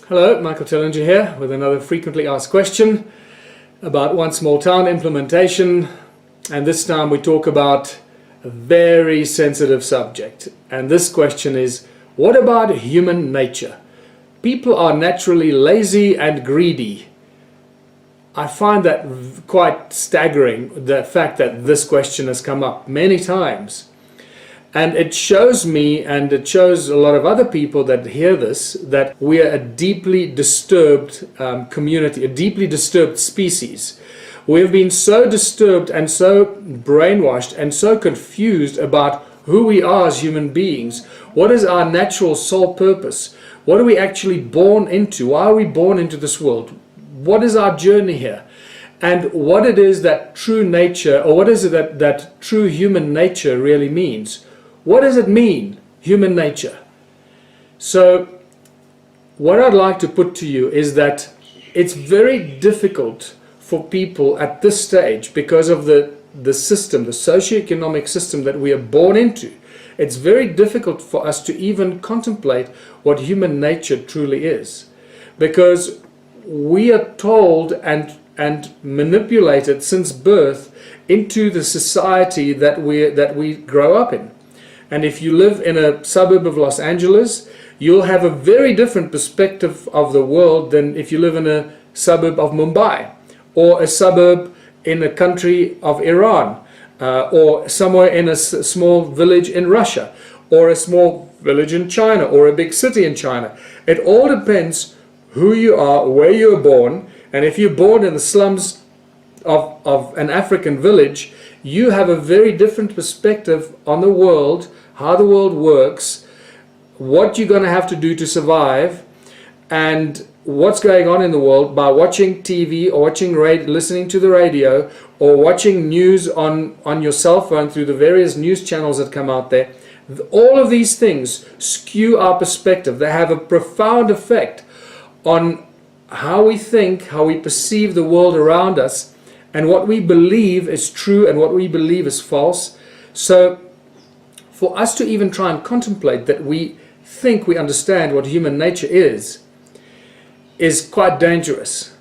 Hello, Michael Tellinger here with another frequently asked question about One Small Town implementation, and this time we talk about a very sensitive subject, and this question is, what about human nature? People are naturally lazy and greedy. I find that quite staggering, the fact that this question has come up many times. And it shows me, and it shows a lot of other people that hear this, that we are a deeply disturbed community, a deeply disturbed species. We have been so disturbed and so brainwashed and so confused about who we are as human beings. What is our natural sole purpose? What are we actually born into? Why are we born into this world? What is our journey here? And what it is that true nature, or what is it that true human nature really means? What does it mean, human nature? So what I'd like to put to you is that it's very difficult for people at this stage, because of the system, the socioeconomic system that we are born into. It's very difficult for us to even contemplate what human nature truly is, because we are told and manipulated since birth into the society that we grow up in. And if you live in a suburb of Los Angeles, you'll have a very different perspective of the world than if you live in a suburb of Mumbai, or a suburb in a country of Iran, or somewhere in a small village in Russia, or a small village in China, or a big city in China. It all depends who you are, where you were born, and if you're born in the slums of an African village, you have a very different perspective on the world, how the world works, what you're going to have to do to survive, and what's going on in the world by watching TV or watching listening to the radio, or watching news on your cell phone through the various news channels that come out there. All of these things skew our perspective. They have a profound effect on how we think, how we perceive the world around us, and what we believe is true and what we believe is false. So for us to even try and contemplate that we think we understand what human nature is quite dangerous.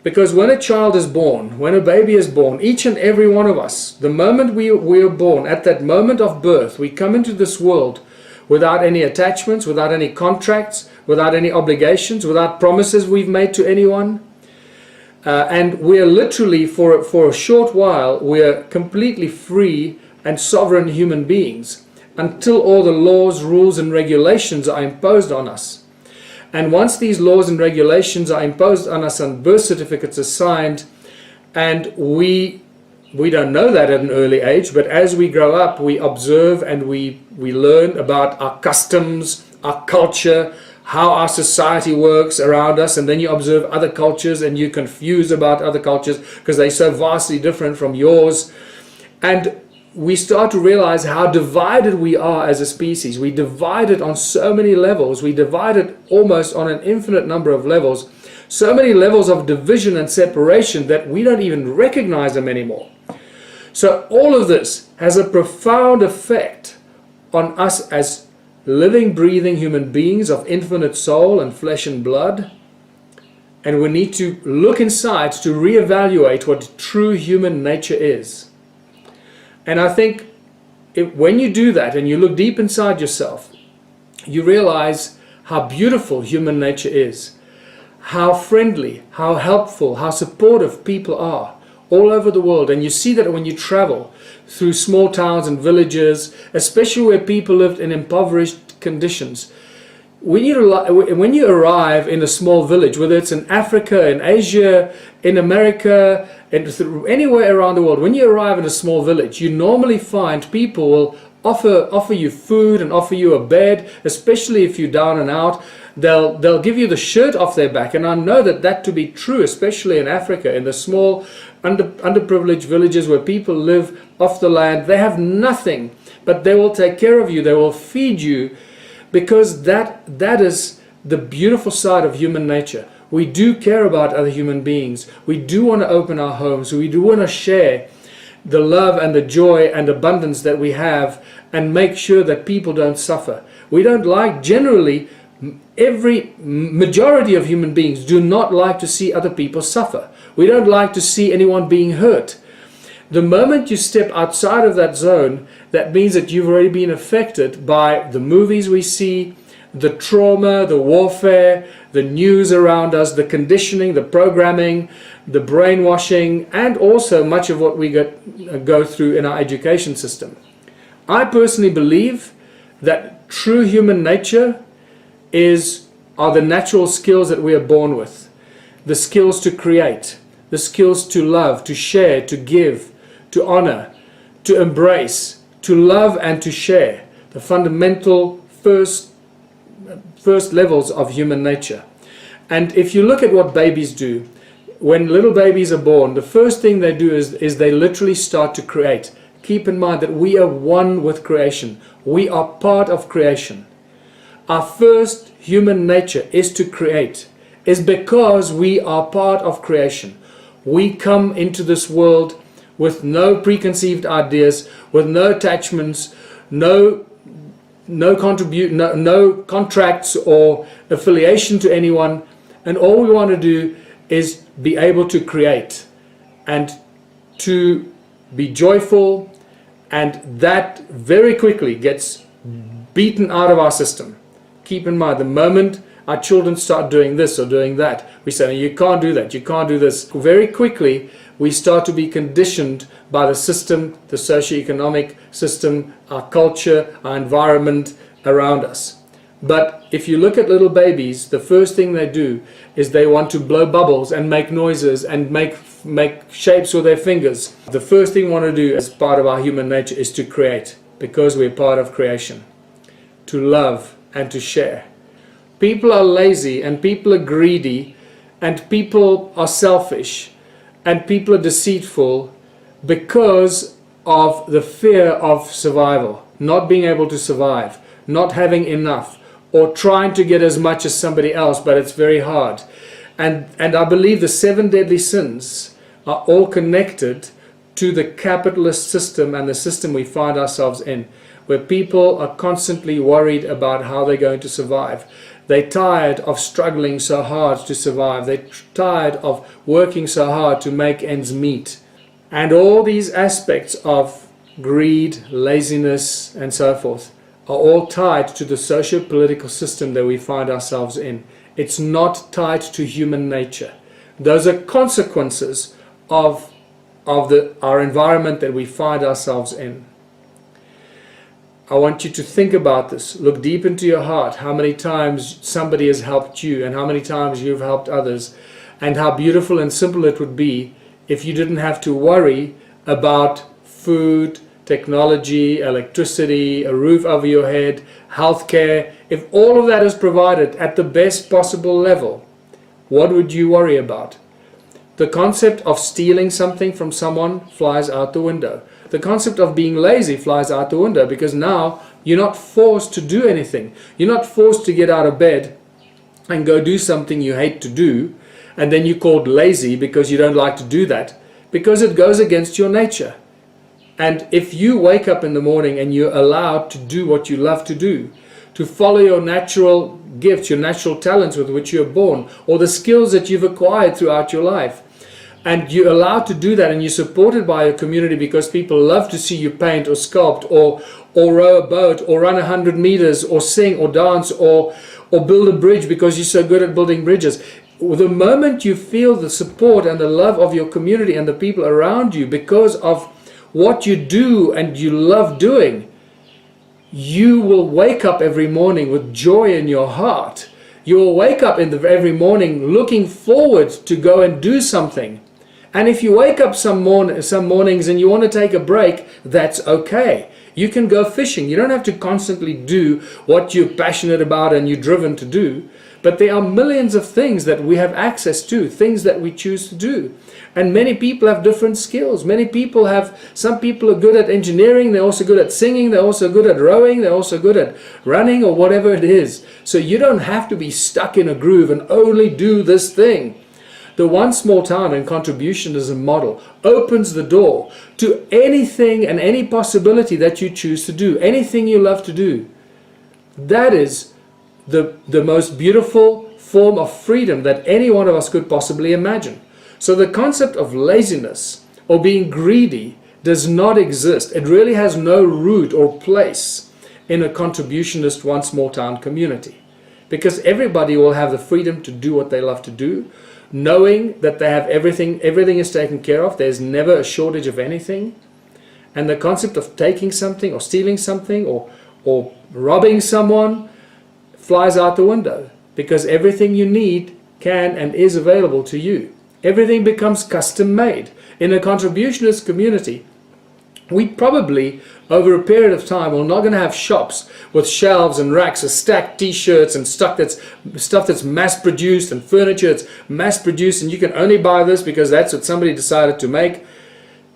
Because when a child is born, when a baby is born, each and every one of us, the moment we are born, at that moment of birth, we come into this world without any attachments, without any contracts, without any obligations, without promises we've made to anyone. And we're literally, for a short while, we're completely free and sovereign human beings until all the laws, rules and regulations are imposed on us. And once these laws and regulations are imposed on us and birth certificates are signed, and we don't know that at an early age, but as we grow up, we observe and we learn about our customs, our culture, how our society works around us, and then you observe other cultures and you're confused about other cultures because they're so vastly different from yours. And we start to realize how divided we are as a species. We divided on so many levels. We divided almost on an infinite number of levels. So many levels of division and separation that we don't even recognize them anymore. So all of this has a profound effect on us as living, breathing human beings of infinite soul and flesh and blood. And we need to look inside to reevaluate what true human nature is. And I think when you do that and you look deep inside yourself, you realize how beautiful human nature is, how friendly, how helpful, how supportive people are all over the world. And you see that when you travel through small towns and villages, especially where people lived in impoverished conditions. When you arrive in a small village, whether it's in Africa, in Asia, in America, and anywhere around the world, when you arrive in a small village, you normally find people will offer you food and offer you a bed, especially if you're down and out. They'll give you the shirt off their back, and I know that to be true, especially in Africa, in the small underprivileged villages where people live off the land. They have nothing, but they will take care of you, they will feed you, because that is the beautiful side of human nature. We do care about other human beings. We do want to open our homes. We do want to share the love and the joy and abundance that we have and make sure that people don't suffer. We don't like, generally, Majority of human beings do not like to see other people suffer. We don't like to see anyone being hurt. The moment you step outside of that zone, that means that you've already been affected by the movies we see, the trauma, the warfare, the news around us, the conditioning, the programming, the brainwashing, and also much of what we go through in our education system. I personally believe that true human nature are the natural skills that we are born with. The skills to create, the skills to love, to share, to give, to honor, to embrace, to love and to share. The fundamental first levels of human nature. And if you look at what babies do, when little babies are born, the first thing they do is they literally start to create. Keep in mind that we are one with creation. We are part of creation. Our first human nature is to create, is because we are part of creation. We come into this world with no preconceived ideas, with no attachments, no contracts or affiliation to anyone, and all we want to do is be able to create and to be joyful, and that very quickly gets beaten out of our system. Keep in mind, the moment our children start doing this or doing that, we say, you can't do that, you can't do this. Very quickly we start to be conditioned by the system, the socioeconomic system, our culture, our environment around us. But if you look at little babies, the first thing they do is they want to blow bubbles and make noises and make shapes with their fingers. The first thing we want to do as part of our human nature is to create, because we're part of creation, to love and to share. People are lazy and people are greedy and people are selfish and people are deceitful because of the fear of survival, not being able to survive, not having enough, or trying to get as much as somebody else, but it's very hard. And I believe the 7 deadly sins are all connected to the capitalist system and the system we find ourselves in, where people are constantly worried about how they're going to survive. They're tired of struggling so hard to survive. They're tired of working so hard to make ends meet. And all these aspects of greed, laziness, and so forth are all tied to the socio-political system that we find ourselves in. It's not tied to human nature. Those are consequences of our environment that we find ourselves in. I want you to think about this. Look deep into your heart. How many times somebody has helped you and how many times you've helped others, and how beautiful and simple it would be if you didn't have to worry about food, technology, electricity, a roof over your head, healthcare. If all of that is provided at the best possible level, what would you worry about? The concept of stealing something from someone flies out the window. The concept of being lazy flies out the window, because now you're not forced to do anything. You're not forced to get out of bed and go do something you hate to do, and then you're called lazy because you don't like to do that, because it goes against your nature. And if you wake up in the morning and you're allowed to do what you love to do, to follow your natural gifts, your natural talents with which you're born, or the skills that you've acquired throughout your life, and you're allowed to do that, and you're supported by your community because people love to see you paint or sculpt or row a boat or run 100 meters or sing or dance or build a bridge because you're so good at building bridges. The moment you feel the support and the love of your community and the people around you because of what you do and you love doing, you will wake up every morning with joy in your heart. You will wake up every morning looking forward to go and do something. And if you wake up some mornings and you want to take a break, that's okay. You can go fishing. You don't have to constantly do what you're passionate about and you're driven to do. But there are millions of things that we have access to, things that we choose to do. And many people have different skills. Some people are good at engineering, they're also good at singing, they're also good at rowing, they're also good at running or whatever it is. So you don't have to be stuck in a groove and only do this thing. The One Small Town and Contributionism model opens the door to anything and any possibility that you choose to do, anything you love to do. That is the most beautiful form of freedom that any one of us could possibly imagine. So the concept of laziness or being greedy does not exist. It really has no root or place in a contributionist one small town community, because everybody will have the freedom to do what they love to do, knowing that they have everything is taken care of. There's never a shortage of anything. And the concept of taking something or stealing something or robbing someone flies out the window, because everything you need can and is available to you. Everything becomes custom made. In a contributionist community, we probably, over a period of time, we're not going to have shops with shelves and racks of stacked t-shirts and stuff that's mass-produced, and furniture that's mass-produced, and you can only buy this because that's what somebody decided to make.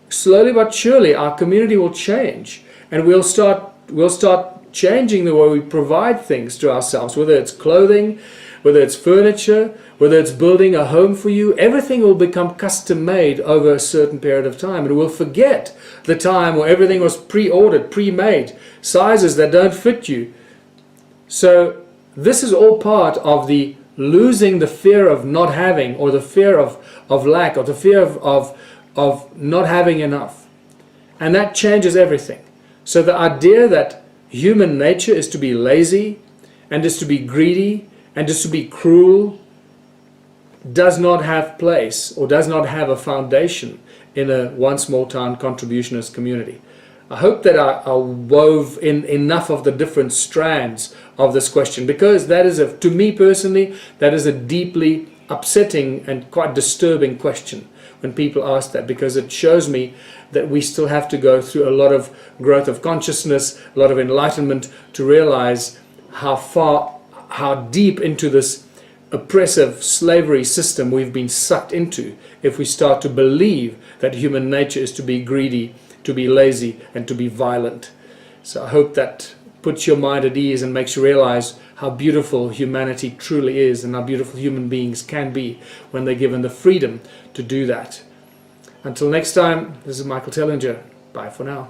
Slowly but surely, our community will change, and we'll start changing the way we provide things to ourselves, whether it's clothing, whether it's furniture, whether it's building a home for you. Everything will become custom made over a certain period of time, and we'll forget the time where everything was pre-ordered, pre-made, sizes that don't fit you. So this is all part of the losing the fear of not having, or the fear of lack, or the fear of not having enough. And that changes everything. So the idea that human nature is to be lazy and is to be greedy and is to be cruel does not have place, or does not have a foundation in a one small town contributionist community. I hope that I wove in enough of the different strands of this question, because that is, to me personally, that is a deeply upsetting and quite disturbing question when people ask that, because it shows me that we still have to go through a lot of growth of consciousness, a lot of enlightenment, to realize how deep into this oppressive slavery system we've been sucked into if we start to believe that human nature is to be greedy, to be lazy, and to be violent. So I hope that puts your mind at ease and makes you realize how beautiful humanity truly is, and how beautiful human beings can be when they're given the freedom to do that. Until next time, this is Michael Tellinger. Bye for now.